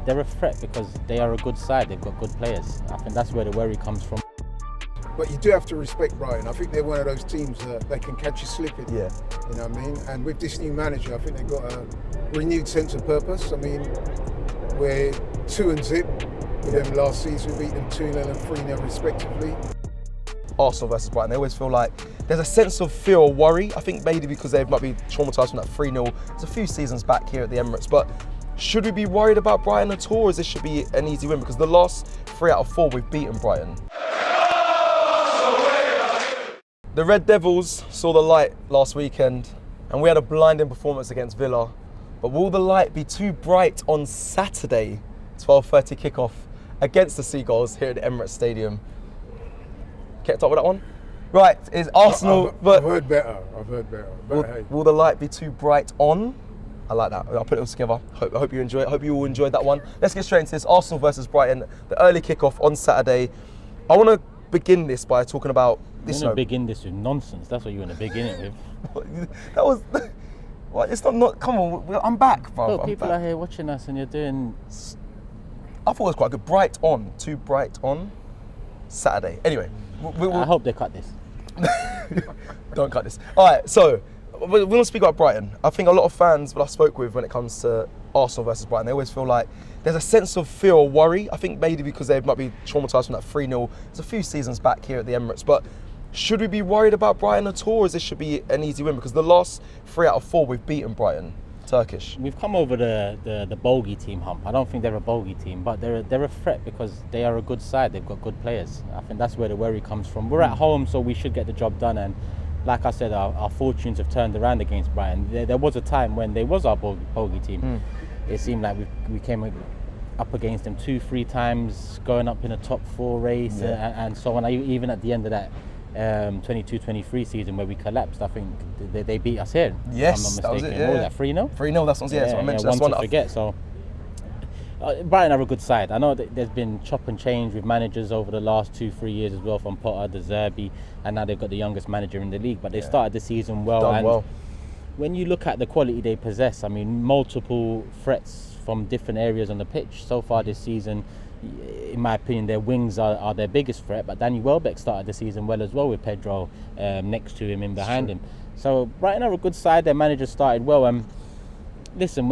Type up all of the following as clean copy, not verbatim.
they're a threat because they are a good side. They've got good players. I think that's where the worry comes from. But you do have to respect Brighton. I think they're one of those teams that they can catch you slipping. Yeah. You know what I mean? And with this new manager, I think they've got a renewed sense of purpose. I mean, we're 2-0 with them last season. We beat them 2-0 and 3-0 respectively. Arsenal versus Brighton, they always feel like there's a sense of fear or worry. I think maybe because they might be traumatised from that 3-0. It's a few seasons back here at the Emirates. But should we be worried about Brighton at all, or this should be an easy win? Because the last 3 out of 4 we've beaten Brighton. The Red Devils saw the light last weekend and we had a blinding performance against Villa. But will the light be too bright on Saturday, 12:30 kickoff against the Seagulls here at the Emirates Stadium? Kept up with that one? Right, is Arsenal... I've heard better. Will the light be too bright on? I like that. I'll put it all together. I hope you enjoy it. Hope you all enjoyed that one. Let's get straight into this. Arsenal versus Brighton, the early kickoff on Saturday. I want to begin this by talking about this. You're going to begin this with nonsense. That's what you want to begin it with. That was... What? It's not... Come on, I'm back, bro. Look, people are here watching us and you're doing... I thought it was quite good. Bright on. Too bright on Saturday. Anyway. I hope they cut this. Don't cut this. All right, so we're going to speak about Brighton. I think a lot of fans that I spoke with when it comes to Arsenal versus Brighton, they always feel like there's a sense of fear or worry. I think maybe because they might be traumatised from that 3-0. It's a few seasons back here at the Emirates. But should we be worried about Brighton at all, or this should be an easy win? Because the last 3 out of 4 we've beaten Brighton. Turkish. We've come over the bogey team hump. I don't think they're a bogey team, but they're a threat because they are a good side. They've got good players. I think that's where the worry comes from. We're at home, so we should get the job done. And like I said, our fortunes have turned around against Brighton. There was a time when they was our bogey team. It seemed like we came up against them 2-3 times, going up in a top 4 race and so on. Even at the end of that 22-23 season where we collapsed, I think they beat us here. Yes, if I'm not mistaken. that was it. What was that, 3-0? 3-0, that's what I mentioned. That's one to forget. So Brighton are a good side. I know that there's been chop and change with managers over the last 2-3 years as well, from Potter, De Zerbi, and now they've got the youngest manager in the league. But they started the season well. When you look at the quality they possess, I mean, multiple threats from different areas on the pitch. So far this season, in my opinion, their wings are their biggest threat, but Danny Welbeck started the season well as well, with Pedro next to him and behind him. So Brighton are a good side. Their manager started well. Listen,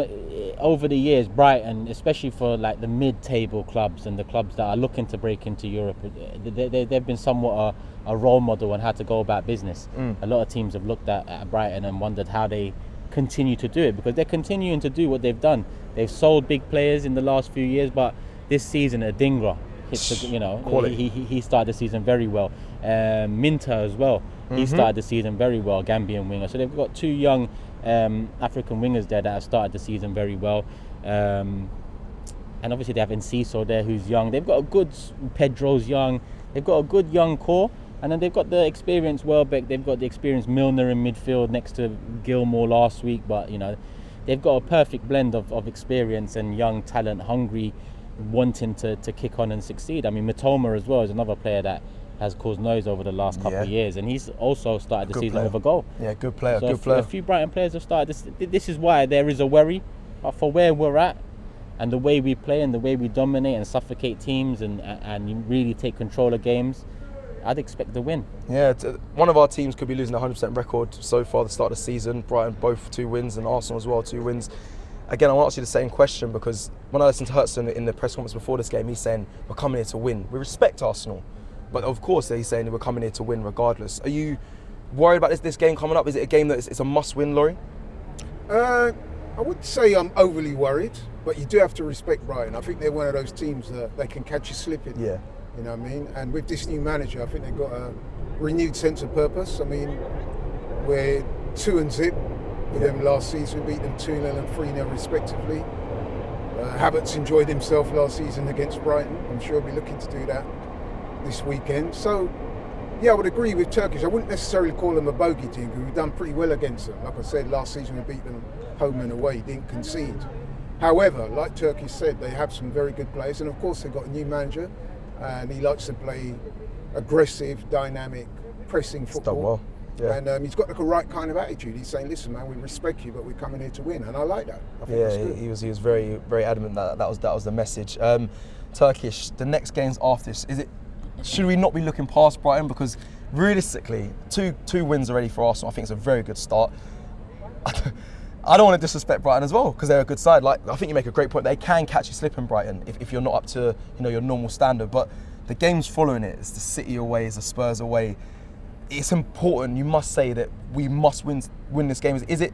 over the years, Brighton, especially for like the mid-table clubs and the clubs that are looking to break into Europe, they've been somewhat a role model on how to go about business. A lot of teams have looked at Brighton and wondered how they continue to do it, because they're continuing to do what they've done. They've sold big players in the last few years, but this season, Adingra, he started the season very well. Minter as well, he started the season very well, Gambian winger. So they've got 2 young African wingers there that have started the season very well. And obviously they have Enciso there, who's young. They've got a good, Pedro's young. They've got a good young core. And then they've got the experienced Welbeck. They've got the experienced Milner in midfield next to Gilmour last week. But, they've got a perfect blend of experience and young talent, hungry, wanting to kick on and succeed. I mean, Mitoma as well is another player that has caused noise over the last couple of years, and he's also started the season with a goal. Yeah, good player, so a few Brighton players have started this is why there is a worry, but for where we're at and the way we play and the way we dominate and suffocate teams and really take control of games, I'd expect the win. Yeah, one of our teams could be losing a 100% record so far the start of the season. Brighton both 2 wins, and Arsenal as well 2 wins. Again, I want to ask you the same question, because when I listened to Hudson in the press conference before this game, he's saying we're coming here to win. We respect Arsenal, but of course he's saying we're coming here to win regardless. Are you worried about this game coming up? Is it a game that it's a must-win, Laurie? I wouldn't say I'm overly worried, but you do have to respect Brighton. I think they're one of those teams that they can catch you slipping. Yeah. You know what I mean? And with this new manager, I think they've got a renewed sense of purpose. I mean, we're 2-0 with them last season. We beat them 2-0 and 3-0 respectively. Havertz enjoyed himself last season against Brighton. I'm sure he'll be looking to do that this weekend. So, yeah, I would agree with Turkish. I wouldn't necessarily call them a bogey team, because we've done pretty well against them. Like I said, last season we beat them home and away, didn't concede. However, like Turkish said, they have some very good players, and of course they've got a new manager, and he likes to play aggressive, dynamic, pressing football. Well. Yeah. And he's got the right kind of attitude. He's saying, listen, man, we respect you, but we're coming here to win. And I like that. I think that's good. He was very, very adamant that was the message. Turkish, the next games after this, should we not be looking past Brighton? Because realistically, two wins already for Arsenal. I think it's a very good start. I don't want to disrespect Brighton as well, because they're a good side. Like, I think you make a great point. They can catch you slipping, Brighton, if you're not up to your normal standard. But the games following it, it's the City away, it's the Spurs away. It's important. You must say that we must win this game. Is it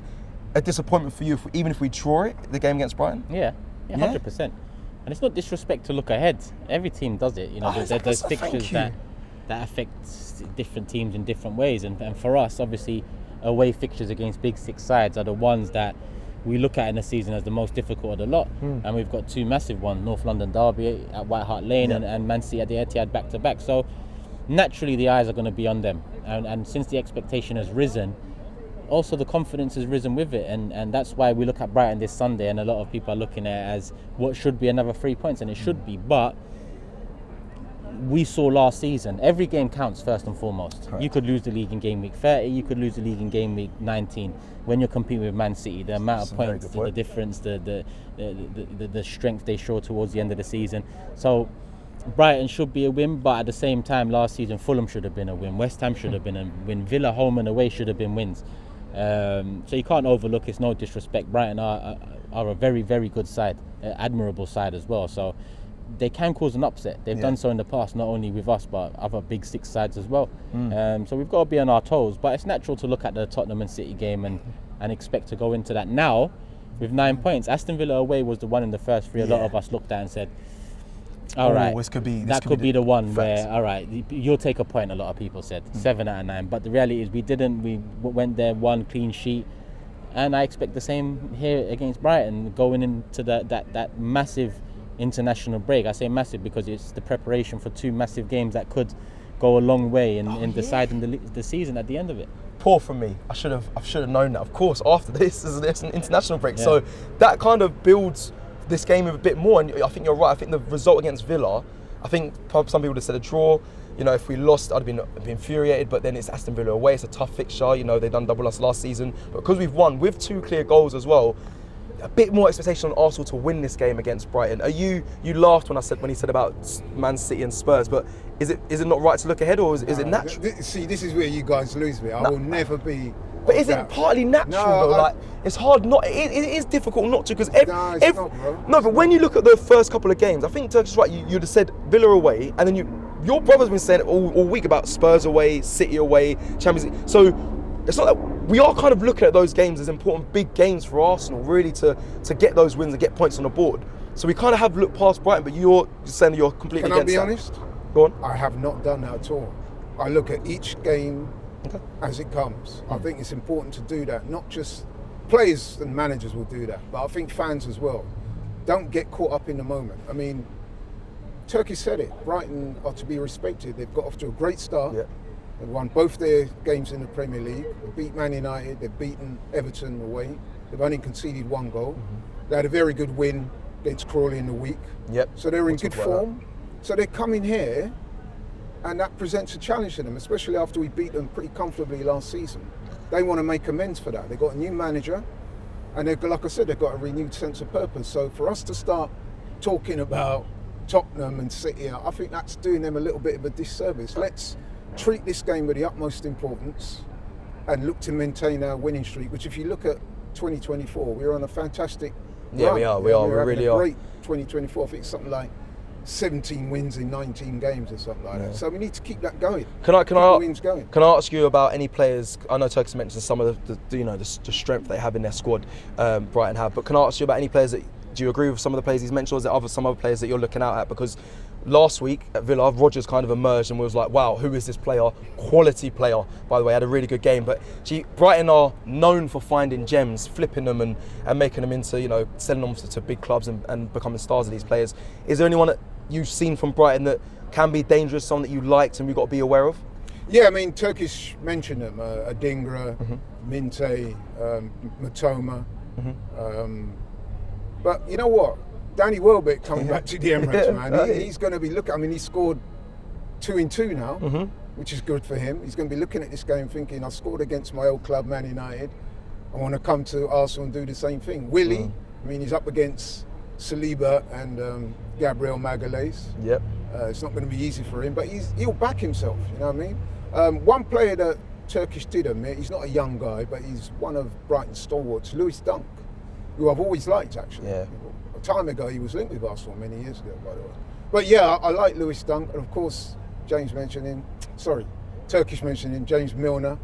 a disappointment for you, even if we draw it, the game against Brighton? Yeah, 100%. And it's not disrespect to look ahead. Every team does it. There's fixtures that affect different teams in different ways. And for us, obviously, away fixtures against big six sides are the ones that we look at in the season as the most difficult of the lot. And we've got two massive ones, North London derby at White Hart Lane and Man City at the Etihad back-to-back. So naturally the eyes are going to be on them. And since the expectation has risen, also the confidence has risen with it. And that's why we look at Brighton this Sunday, and a lot of people are looking at it as what should be another 3 points, and it should be. But we saw last season, every game counts first and foremost. Correct. You could lose the league in game week 30, you could lose the league in game week 19. When you're competing with Man City, the amount of points, the difference, the strength they show towards the end of the season. So Brighton should be a win, but at the same time, last season Fulham should have been a win, West Ham should have been a win, Villa home and away should have been wins. So you can't overlook, it's no disrespect, Brighton are a very, very good side, admirable side as well. So they can cause an upset. They've done so in the past, not only with us, but other big six sides as well. So we've got to be on our toes. But it's natural to look at the Tottenham and City game and expect to go into that now with 9 points. Aston Villa away was the one in the first three. A lot of us looked at and said, all right, this could be the one facts. where, all right, you'll take a point, a lot of people said. 7 out of 9. But the reality is we didn't. We went there, one clean sheet. And I expect the same here against Brighton, going into that massive international break. I say massive because it's the preparation for two massive games that could go a long way in deciding the season at the end of it. Poor from me. I should have known that. Of course, after this is an international break, so that kind of builds this game a bit more. And I think you're right. I think the result against Villa, I think some people would have said a draw. If we lost, I'd have been infuriated. But then it's Aston Villa away. It's a tough fixture. They've done double us last season, but because we've won with 2 clear goals as well, a bit more expectation on Arsenal to win this game against Brighton. You laughed when he said about Man City and Spurs, but is it not right to look ahead, or is it natural? See, this is where you guys lose me. I will never be. But is it partly natural though? It's hard not. It is difficult not to, because it's not, bro. No, but when you look at the first couple of games, I think Turkey's right. You'd have said Villa away, and then your brother's been saying it all week about Spurs away, City away, Champions League. So it's not that we are kind of looking at those games as important big games for Arsenal, really, to get those wins and get points on the board. So we kind of have looked past Brighton, but you're saying you're completely against that. Can I be honest? Go on. I have not done that at all. I look at each game as it comes. I think it's important to do that. Not just players and managers will do that, but I think fans as well. Don't get caught up in the moment. I mean, Turkey said it. Brighton are to be respected. They've got off to a great start. Yeah. They've won both their games in the Premier League. They beat Man United. They've beaten Everton away. They've only conceded 1 goal. They had a very good win against Crawley in the week. Yep. So they're in good form. So they're coming here, and that presents a challenge to them, especially after we beat them pretty comfortably last season. They want to make amends for that. They've got a new manager, and like I said, they've got a renewed sense of purpose. So for us to start talking about Tottenham and City, I think that's doing them a little bit of a disservice. Let's treat this game with the utmost importance and look to maintain our winning streak, which if you look at 2024, we're on a fantastic run. We are. We really are. Great 2024. I think it's something like 17 wins in 19 games or something like that. So we need to keep that going. Can I wins going. Can I ask you about any players? I know Turkey mentioned some of the strength they have in their squad, Brighton have. But can I ask you about any players that do you agree with some of the players he's mentioned, or is there some other players that you're looking out at? Because last week at Villa, Rodgers kind of emerged and was like, wow, who is this player? Quality player, by the way, had a really good game. But Brighton are known for finding gems, flipping them and making them into, selling them to big clubs and becoming stars of these players. Is there anyone that you've seen from Brighton that can be dangerous, someone that you liked and we've got to be aware of? Yeah, I mean, Turkish mentioned them, Adingra, Minte, Matoma. But you know what? Danny Welbeck coming back to the Emirates, man. He's going to be looking. I mean, he scored 2 in 2 now. which is good for him. He's going to be looking at this game thinking, I scored against my old club, Man United. I want to come to Arsenal and do the same thing. Willie, I mean, he's up against Saliba and Gabriel Magalhaes. Yep. It's not going to be easy for him, but he'll back himself, you know what I mean? One player that Turkish did admit, he's not a young guy, but he's one of Brighton's stalwarts, Lewis Dunk, who I've always liked, actually. Yeah. A time ago, he was linked with Arsenal many years ago, by the way. But yeah, I like Lewis Dunk, and of course, Turkish mentioned him, James Milner,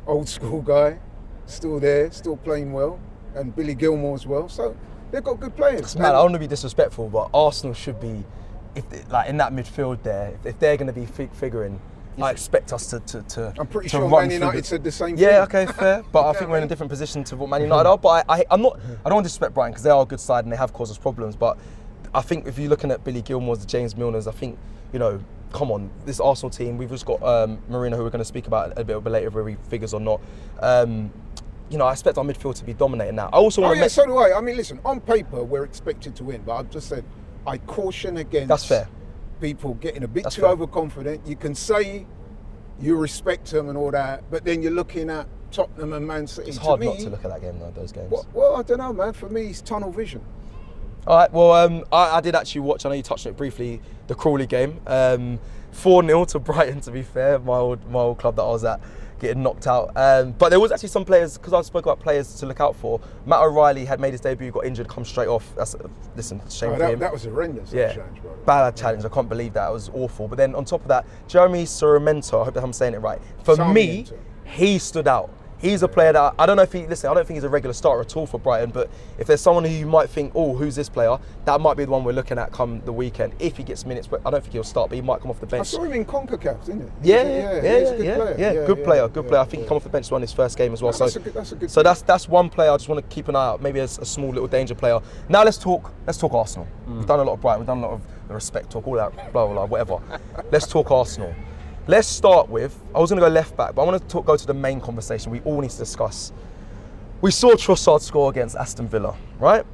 old school guy, still there, still playing well, and Billy Gilmour as well. So they've got good players. Man, I don't want to be disrespectful, but Arsenal should be, in that midfield there, if they're going to be figuring, I expect us to I'm pretty to sure run Man through United said the same thing. Yeah, okay, fair. But I think we're in a different position to what Man United are. But I don't want to disrespect Brighton because they are a good side and they have caused us problems. But I think if you're looking at Billy Gilmour's, the James Milners, I think, come on, this Arsenal team, we've just got Marino, who we're going to speak about a bit later, whether he figures or not. I expect our midfield to be dominating now. I also want to so do I. I mean, listen, on paper, we're expected to win, but I've just said, I caution against That's fair. people getting a bit That's too fair. overconfident. You can say you respect them and all that, but then you're looking at Tottenham and Man City. It's hard to me, not to look at that game, though, those games. Well, I don't know, man. For me, it's tunnel vision. All right, well, I did actually watch, I know you touched on it briefly, the Crawley game. 4-0 to Brighton, to be fair, my old club that I was at, getting knocked out. But there was actually some players, because I spoke about players to look out for. Matt O'Reilly had made his debut, got injured, come straight off. Shame for him. That was horrendous. Yeah, challenge, bro. bad challenge. I can't believe that. It was awful. But then on top of that, Jeremy Sarmiento, I hope that I'm saying it right. For me, he stood out. He's a player that I don't know if I don't think he's a regular starter at all for Brighton, but if there's someone who you might think, oh, who's this player? That might be the one we're looking at come the weekend. If he gets minutes, but I don't think he'll start, but he might come off the bench. I saw him in CONCACAF, didn't he? Yeah, he's a good player. Good player. I think he come off the bench to run his first game as well. That's a good so that's one player I just want to keep an eye out, maybe as a small little danger player. Now let's talk Arsenal. We've done a lot of Brighton, we've done a lot of the respect talk, all that, blah, blah, blah, whatever. Let's talk Arsenal. Let's start with, I was going to go left back, but I want to go to the main conversation we all need to discuss. We saw Trossard score against Aston Villa, right?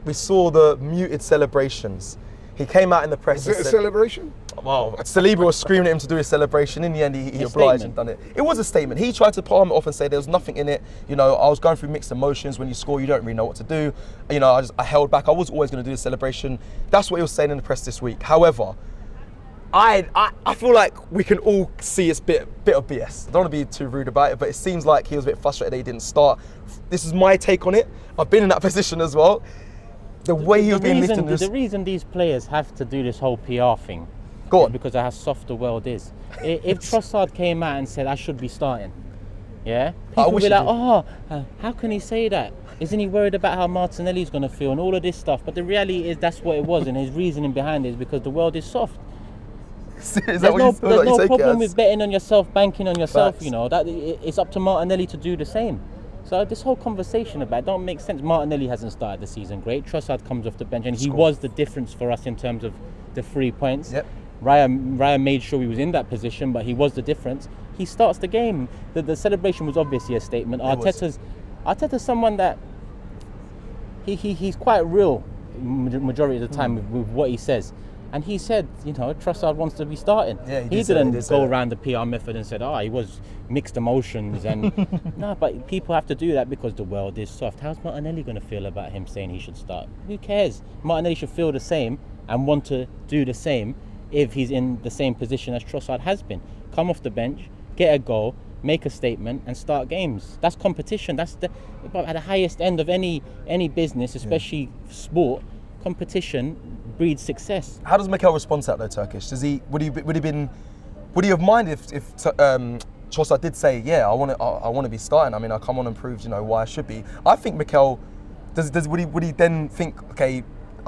We saw the muted celebrations. He came out in the press and said... Was it a celebration? Well, Saliba was screaming at him to do his celebration. In the end, he obliged and done it. It was a statement. He tried to palm it off and say there was nothing in it. I was going through mixed emotions. When you score, you don't really know what to do. I held back. I was always going to do the celebration. That's what he was saying in the press this week. However, I feel like we can all see it's a bit of BS. I don't want to be too rude about it, but it seems like he was a bit frustrated that he didn't start. This is my take on it. I've been in that position as well. The way he was being lifted. The reason these players have to do this whole PR thing is because of how soft the world is. If Trossard came out and said, I should be starting, people would be like, how can he say that? Isn't he worried about how Martinelli's going to feel and all of this stuff? But the reality is that's what it was, and his reasoning behind it is because the world is soft. There's no problem with betting on yourself, banking on yourself. Facts. That it's up to Martinelli to do the same. So this whole conversation about it don't make sense. Martinelli hasn't started the season great. Trossard comes off the bench, and he was the difference for us in terms of the 3 points. Yep. Raya made sure he was in that position, but he was the difference. He starts the game. The celebration was obviously a statement. Arteta's someone that he's quite real majority of the time with what he says. And he said, Trossard wants to be starting. Yeah, he didn't go around the PR method and said, he was mixed emotions. And no, but people have to do that because the world is soft. How's Martinelli going to feel about him saying he should start? Who cares? Martinelli should feel the same and want to do the same if he's in the same position as Trossard has been. Come off the bench, get a goal, make a statement and start games. That's competition. That's at the highest end of any business, especially sport. Competition breeds success. How does Mikel respond to that though, Turkish? Would he have minded if Trossard did say, I want to be starting. I mean, I come on and prove why I should be. I think Mikel would he then think, okay,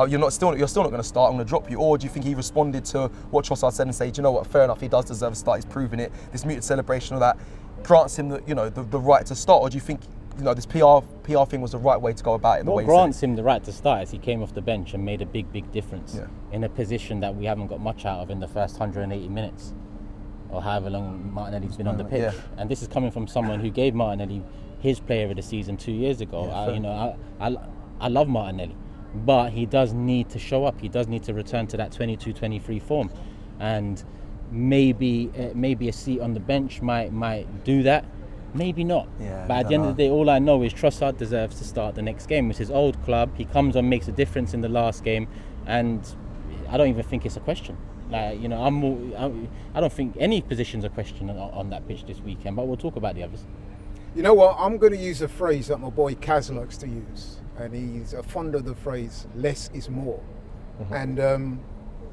you're still not going to start, I'm going to drop you, or do you think he responded to what Trossard said and say, do you know what, fair enough, he does deserve a start, he's proven it, this muted celebration, all that grants him the right to start, or do you think this PR thing was the right way to go about it? What grants him the right to start is he came off the bench and made a big difference in a position that we haven't got much out of in the first 180 minutes or however long Martinelli's been on the pitch. And this is coming from someone who gave Martinelli his player of the season 2 years ago. I love Martinelli, but he does need to show up. He does need to return to that 22-23 form. And maybe a seat on the bench might do that. Maybe not. Yeah, but at the end of the day, all I know is Trossard deserves to start the next game. It's his old club. He comes on, makes a difference in the last game, and I don't even think it's a question. Like, you know, I don't think any position's a question on that pitch this weekend. But we'll talk about the others. You know what? I'm going to use a phrase that my boy Kaz likes to use, and he's fond of the phrase "less is more." And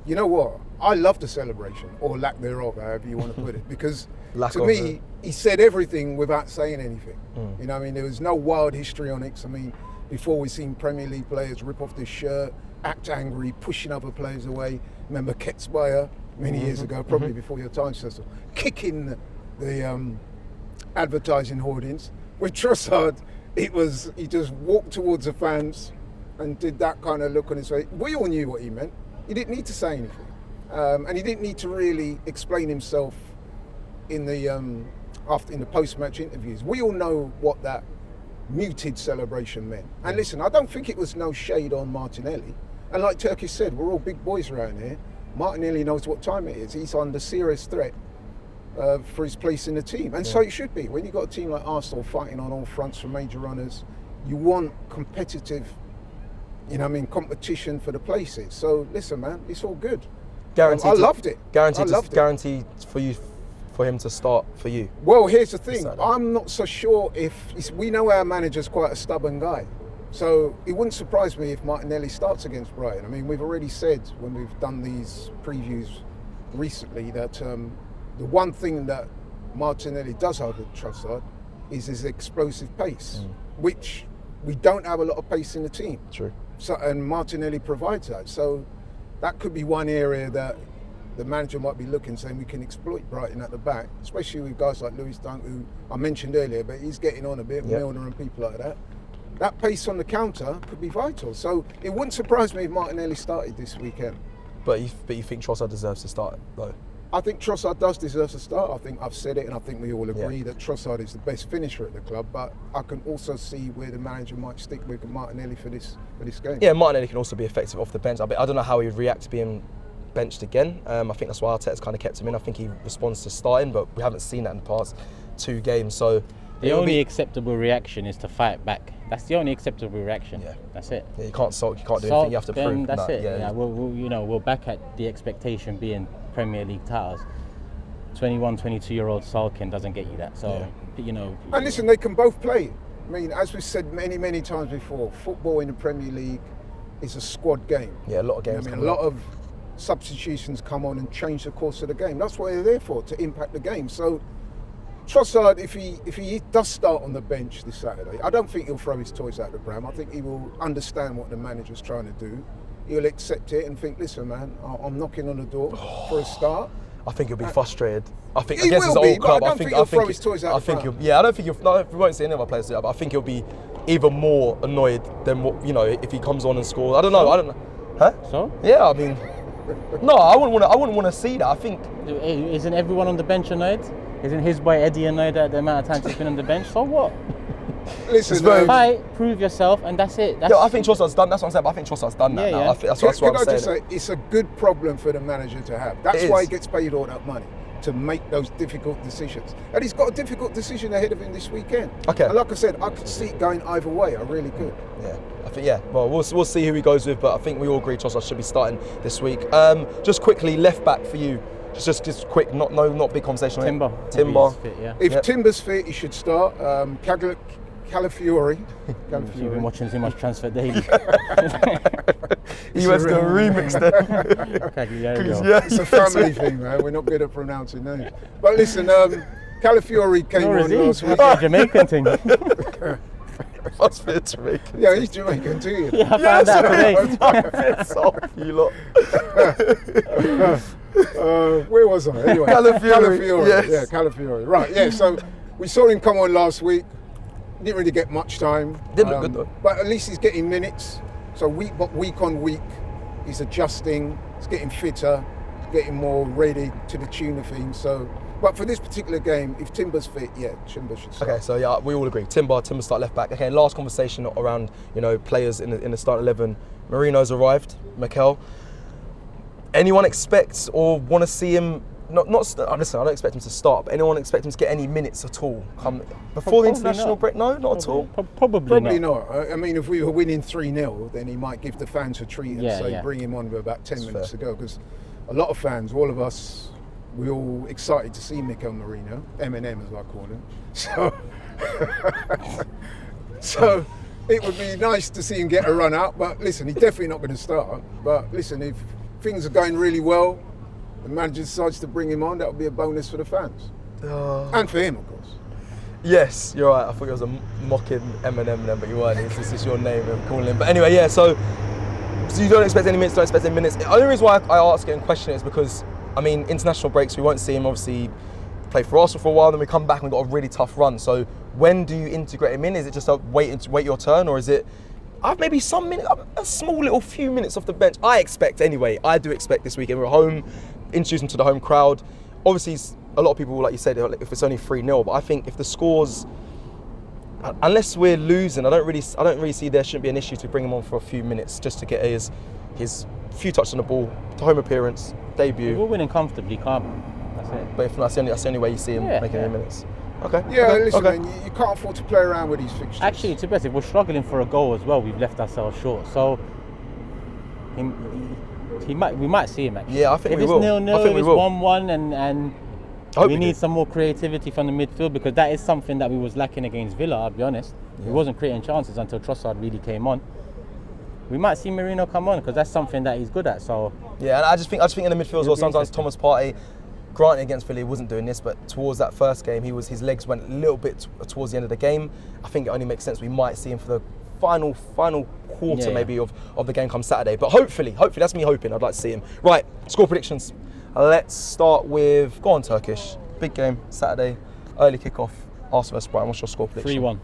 you know what? I love the celebration, or lack thereof, however you want to put it, because to me, he said everything without saying anything. You know what I mean? There was no wild histrionics. I mean, before we've seen Premier League players rip off their shirt, act angry, pushing other players away. Remember Ketzbayer many years ago, probably before your time, Cecil, kicking the advertising hoardings. With Trossard, he just walked towards the fans and did that kind of look on his face. We all knew what he meant. He didn't need to say anything. And he didn't need to really explain himself in the post-match interviews. We all know what that muted celebration meant. And listen, I don't think it was no shade on Martinelli. And like Turkish said, we're all big boys around here. Martinelli knows what time it is. He's under serious threat for his place in the team. And so it should be. When you've got a team like Arsenal fighting on all fronts for major runners, you want competitive, competition for the places. So listen, man, it's all good. Guaranteed. I loved it. Guaranteed for him to start for you. Well, here's the thing. I'm not so sure we know our manager's quite a stubborn guy. So it wouldn't surprise me if Martinelli starts against Brighton. I mean, we've already said when we've done these previews recently that the one thing that Martinelli does have with Trossard is his explosive pace, which we don't have a lot of pace in the team. True. So, and Martinelli provides that. So that could be one area that the manager might be looking, saying we can exploit Brighton at the back, especially with guys like Lewis Dunk, who I mentioned earlier, but he's getting on a bit, Milner and people like that. That pace on the counter could be vital. So it wouldn't surprise me if Martinelli started this weekend. But you think Trossard deserves to start, though? I think Trossard does deserve to start. I think I've said it, and I think we all agree that Trossard is the best finisher at the club. But I can also see where the manager might stick with Martinelli for this game. Yeah, Martinelli can also be effective off the bench. I don't know how he would react to being benched again. I think that's why Arteta's kind of kept him in. I think he responds to starting, but we haven't seen that in the past 2 games. So the only acceptable reaction is to fight back. That's the only acceptable reaction. Yeah, that's it. Yeah, you can't sulk. You can't do anything. You have to prove. That's it. Yeah, we're back at the expectation being Premier League titles. 21, 22-year-old sulking doesn't get you that. So And listen, they can both play. I mean, as we've said many, many times before, football in the Premier League is a squad game. Yeah, a lot of games. A lot of substitutions come on and change the course of the game. That's what they're there for, to impact the game. So Trossard, if he does start on the bench this Saturday, I don't think he'll throw his toys out the pram. I think he will understand what the manager's trying to do. He'll accept it and think, listen, man, I'm knocking on the door for a start. I think he'll be frustrated. I think he against his will old be, club, I don't think he'll throw his toys out the pram. I don't think he'll. No, we won't see any other players do that. But I think he'll be even more annoyed than what if he comes on and scores. I don't know. Huh? So? Yeah, I mean, no, I wouldn't want to see that. I think. Isn't everyone on the bench annoyed? Isn't his boy Eddie annoyed at the amount of time he's been on the bench? So what? Listen, fight, prove yourself, and that's it. I think Trossard's done. That's what I'm saying. But I think Trossard's done that now. Yeah. I think that's what I'm saying. Can I just say, it's a good problem for the manager to have. That's why he gets paid all that money, to make those difficult decisions. And he's got a difficult decision ahead of him this weekend. Okay. And like I said, I could see it going either way. I really could. Yeah. I think Well, we'll see who he goes with, but I think we all agree Trossard should be starting this week. Just quickly, left back for you. Just quick, not big conversation. Timber. Fit, If Timber's fit, he should start. Calafiori. You've been watching too much Transfer Daily. He was going to remix them. It's a family thing, man. We're not good at pronouncing names. But listen, Calafiori came on last week. It's a Jamaican thing. Must be Jamaican. Yeah, he's Jamaican too. Yeah, I found that today. You lot. Where was I? Anyway, Calafiori. Yes. Yeah, Calafiori. Right, yeah, so we saw him come on last week. Didn't really get much time. Didn't look good though. But at least he's getting minutes. So week on week, he's adjusting, he's getting fitter, getting more ready to the tune of things. So, but for this particular game, if Timber's fit, Timber should start. Okay, so we all agree. Timber start left back. Okay, last conversation around players in the start 11. Marino's arrived. Mikel. Anyone expect or want to see him listen, I don't expect him to start, but anyone expect him to get any minutes at all come before the international break? No, not at all. Probably not. I mean, if we were winning 3-0, then he might give the fans a treat and say bring him on with about 10 minutes to go, because a lot of fans, all of us, we're all excited to see Mikel Merino, M&M as I call him. So it would be nice to see him get a run out, but listen, he's definitely not going to start. But listen, if things are going really well, the manager decides to bring him on, that would be a bonus for the fans. And for him, of course. Yes, you're right. I thought it was a mocking Eminem then, but you weren't. This is your name I'm calling him. But anyway, yeah, so you don't expect any minutes, don't expect any minutes. The only reason why I ask it and question it is because, I mean, international breaks, we won't see him obviously play for Arsenal for a while, then we come back and we've got a really tough run. So when do you integrate him in? Is it just wait your turn, or is it maybe some minutes, a small little few minutes off the bench? I do expect this weekend we're at home, introduce him to the home crowd. Obviously, a lot of people, like you said, if it's only 3-0, but I think if the scores, unless we're losing, I don't really see there shouldn't be an issue to bring him on for a few minutes just to get his few touches on the ball, the home appearance, debut. We're winning comfortably, calm. That's it. But if that's the only way you see him making any minutes. Okay. Yeah, listen, man, you can't afford to play around with these fixtures. Actually, to be honest, if we're struggling for a goal as well, we've left ourselves short. So we might see him actually. Yeah, I think if we it's will. 0-0, if it's 1-1, and we need some more creativity from the midfield, because that is something that we was lacking against Villa. I'll be honest, we wasn't creating chances until Trossard really came on. We might see Merino come on because that's something that he's good at. So yeah, and I just think in the midfield as well. Sometimes Thomas Partey, granted against Villa, he wasn't doing this, but towards that first game, his legs went a little bit towards the end of the game. I think it only makes sense we might see him for the final quarter maybe of the game come Saturday. But hopefully that's me hoping. I'd like to see him. Right, score predictions. Let's start with, go on Turkish, big game Saturday, early kickoff, Arsenal vs Brighton. What's your score prediction? 3-1.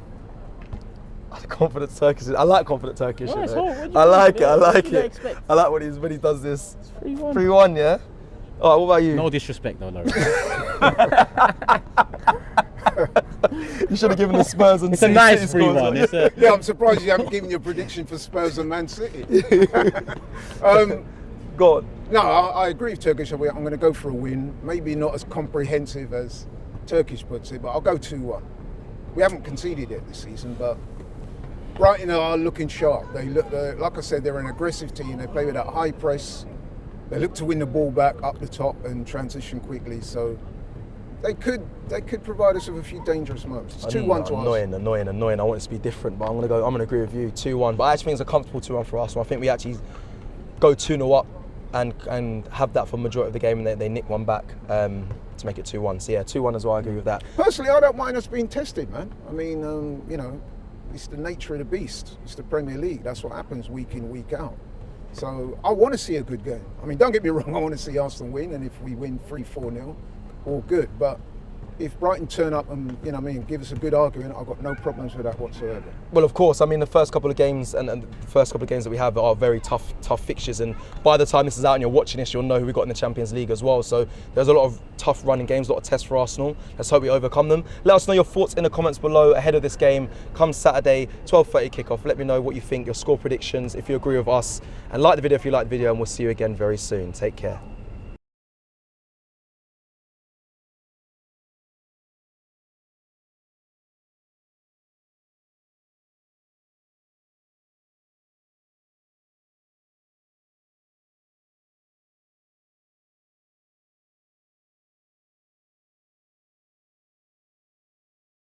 Confident Turkish. I like confident Turkish. Well, I like it. Expect? I like when he does this. 3-1. 3-1, yeah. All right, what about you? No disrespect though, Laurie. You should have given the Spurs and It's a nice 3-1. Yeah, I'm surprised you haven't given your prediction for Spurs and Man City. Go on. No, I agree with Turkish. I'm going to go for a win. Maybe not as comprehensive as Turkish puts it, but I'll go 2-1. We haven't conceded yet this season, but Brighton are looking sharp. They look, like I said, they're an aggressive team. They play with that high press. They look to win the ball back up the top and transition quickly. So they could provide us with a few dangerous moments. It's 2-1 to us. Annoying. I want it to be different, but I'm gonna agree with you. 2-1. But I actually think it's a comfortable 2-1 for Arsenal. I think we actually go 2-0 up and have that for the majority of the game, and they nick one back to make it 2-1. So yeah, 2-1 as well. I agree with that. Personally, I don't mind us being tested, man. I mean, it's the nature of the beast. It's the Premier League. That's what happens week in, week out. So I want to see a good game. I mean, don't get me wrong, I want to see Arsenal win, and if we win 3-4-0, all good. But if Brighton turn up and, give us a good argument, I've got no problems with that whatsoever. Well, of course. I mean, the first couple of games and the first couple of games that we have are very tough fixtures. And by the time this is out and you're watching this, you'll know who we got in the Champions League as well. So there's a lot of tough running games, a lot of tests for Arsenal. Let's hope we overcome them. Let us know your thoughts in the comments below ahead of this game. Come Saturday, 12:30 kickoff. Let me know what you think, your score predictions, if you agree with us. And like the video if you like the video, and we'll see you again very soon. Take care.